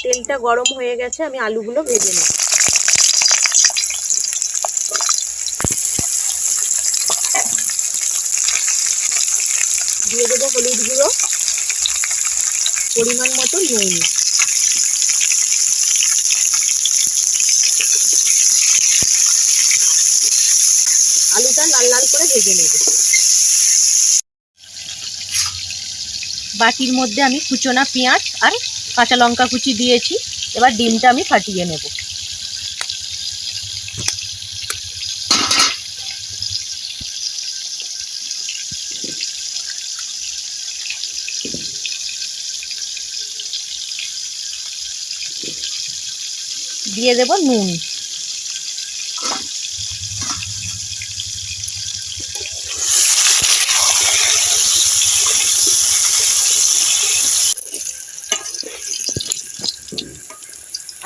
তেলটা গরম হয়ে গেছে, আমি আলুগুলো ভেজে নেব। দিয়ে দেবো হলুদ গুঁড়ো, পরিমাণ মতো নুন। আলুটা লাল লাল করে ভেজে নেব। বাটির মধ্যে আমি কুচোনা পেঁয়াজ আর কাঁচা লঙ্কা কুচি দিয়েছি। এবার ডিমটা আমি ফাটিয়ে নেব। দিয়ে দেব নুন।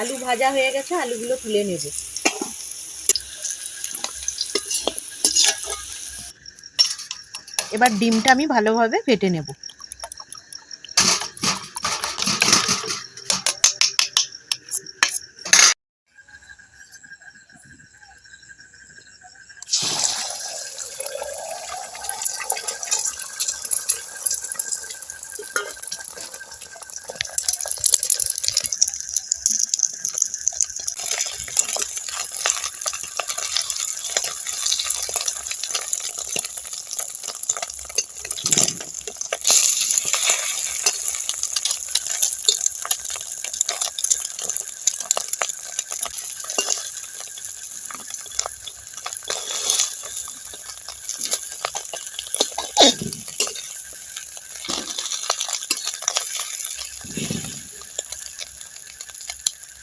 আলু ভাজা হয়ে গেছে, আলুগুলো তুলে নেব। এবার ডিমটা আমি ভালোভাবে ফেটে নেব।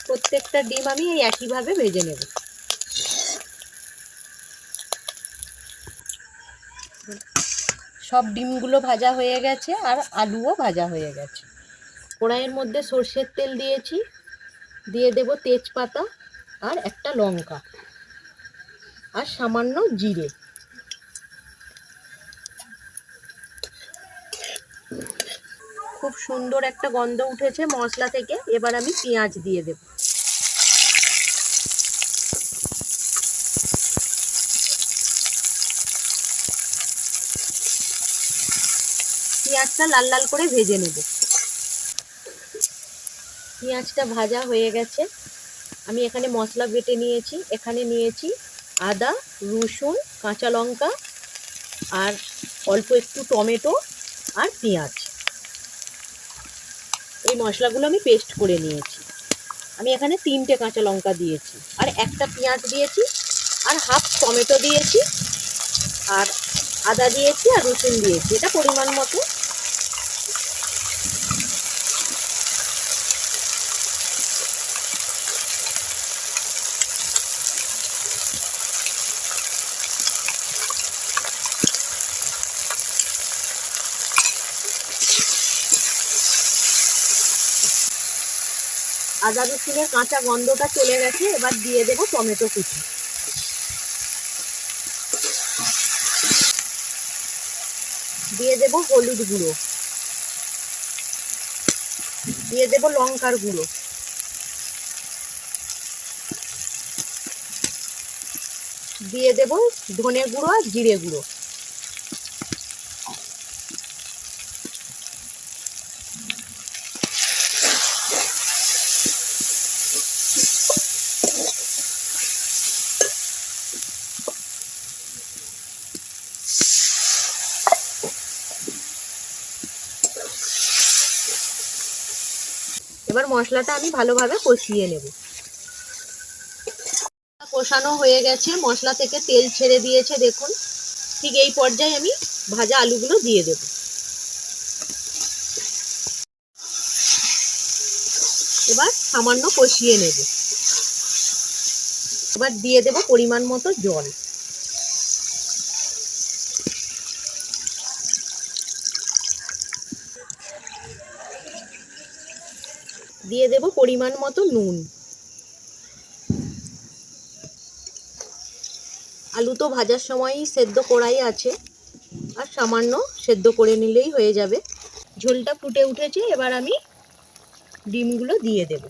প্রত্যেকটা ডিম আমি এই একইভাবে ভেজে নেব। সব ডিমগুলো ভাজা হয়ে গেছে আর আলুও ভাজা হয়ে গেছে। কড়াইয়ের মধ্যে সর্ষের তেল দিয়েছি, দিয়ে দেব তেজপাতা আর একটা লঙ্কা আর সামান্য জিরে। খুব সুন্দর একটা গন্ধ উঠেছে মশলা থেকে। এবার আমি পেঁয়াজ দিয়ে দেব। পেঁয়াজটা লাল লাল করে ভেজে নেব। পেঁয়াজটা ভাজা হয়ে গেছে। আমি এখানে মশলা বেটে নিয়েছি। এখানে নিয়েছি আদা, রসুন, কাঁচা লঙ্কা আর অল্প একটু টমেটো আর পেঁয়াজ। এই মশলাগুলো আমি পেস্ট করে নিয়েছি। আমি এখানে 3টে কাঁচা লঙ্কা দিয়েছি আর একটা পেঁয়াজ দিয়েছি আর হাফ টমেটো দিয়েছি আর আদা দিয়েছি আর রসুন দিয়েছি, এটা পরিমাণ মতো। আদা রসুনের কাঁচা গন্ধটা চলে গেছে। এবার দিয়ে দেবো টমেটো কুচি। দিয়ে দেবো হলুদ গুঁড়ো, দিয়ে দেবো লঙ্কার গুঁড়ো, দিয়ে দেবো ধনে গুঁড়ো আর জিরে গুঁড়ো। এবার মশলাটা আমি ভালোভাবে কষিয়ে নেব। কষানো হয়ে গেছে, মশলা থেকে তেল ছেড়ে দিয়েছে দেখুন। ঠিক এই পর্যায়ে আমি ভাজা আলুগুলো দিয়ে দেব। এবার সামান্য কষিয়ে নেব। এবার দিয়ে দেব পরিমাণ মতো জল। দিয়ে দেব পরিমাণ মতো নুন। আলু তো ভাজার সময়ই সেদ্ধ করাই আছে, আর সামান্য সেদ্ধ করে নিলেই হয়ে যাবে। ঝোলটা ফুটে উঠেছে। এবার আমি ডিমগুলো দিয়ে দেব।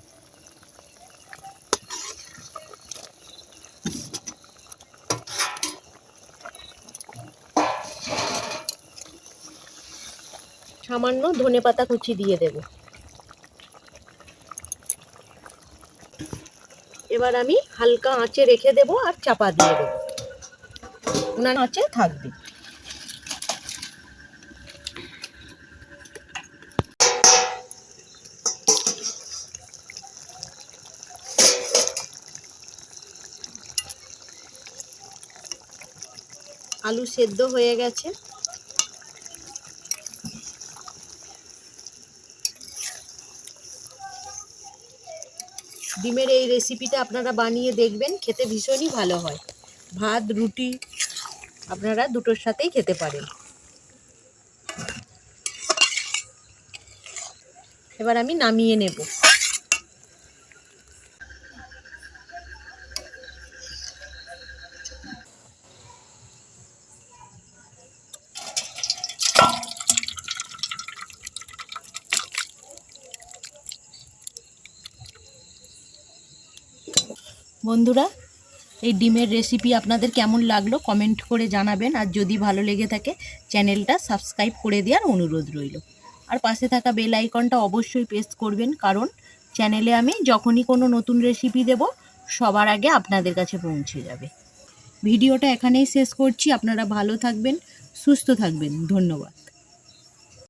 সামান্য ধনেপাতা কুচি দিয়ে দেব। এবার আমি হালকা আঁচে রেখে দেব আর চাপা দিয়ে দেব, উনান আঁচে থাকবে। আলু সেদ্ধ হয়ে গেছে। ডিমের এই রেসিপিটা আপনারা বানিয়ে দেখবেন, খেতে ভীষণই ভালো হয়। ভাত রুটি আপনারা দুটোর সাথেই খেতে পারেন। এবার আমি নামিয়ে নেব। বন্ধুরা, এই ডিমের রেসিপি আপনাদের কেমন লাগলো কমেন্ট করে জানাবেন, আর যদি ভালো লেগে থাকে চ্যানেলটা সাবস্ক্রাইব করে দেওয়ার অনুরোধ রইল। আর পাশে থাকা বেল আইকনটা অবশ্যই প্রেস করবেন, কারণ চ্যানেলে আমি যখনই কোনো নতুন রেসিপি দেব সবার আগে আপনাদের কাছে পৌঁছে যাবে। ভিডিওটা এখানেই শেষ করছি। আপনারা ভালো থাকবেন, সুস্থ থাকবেন। ধন্যবাদ।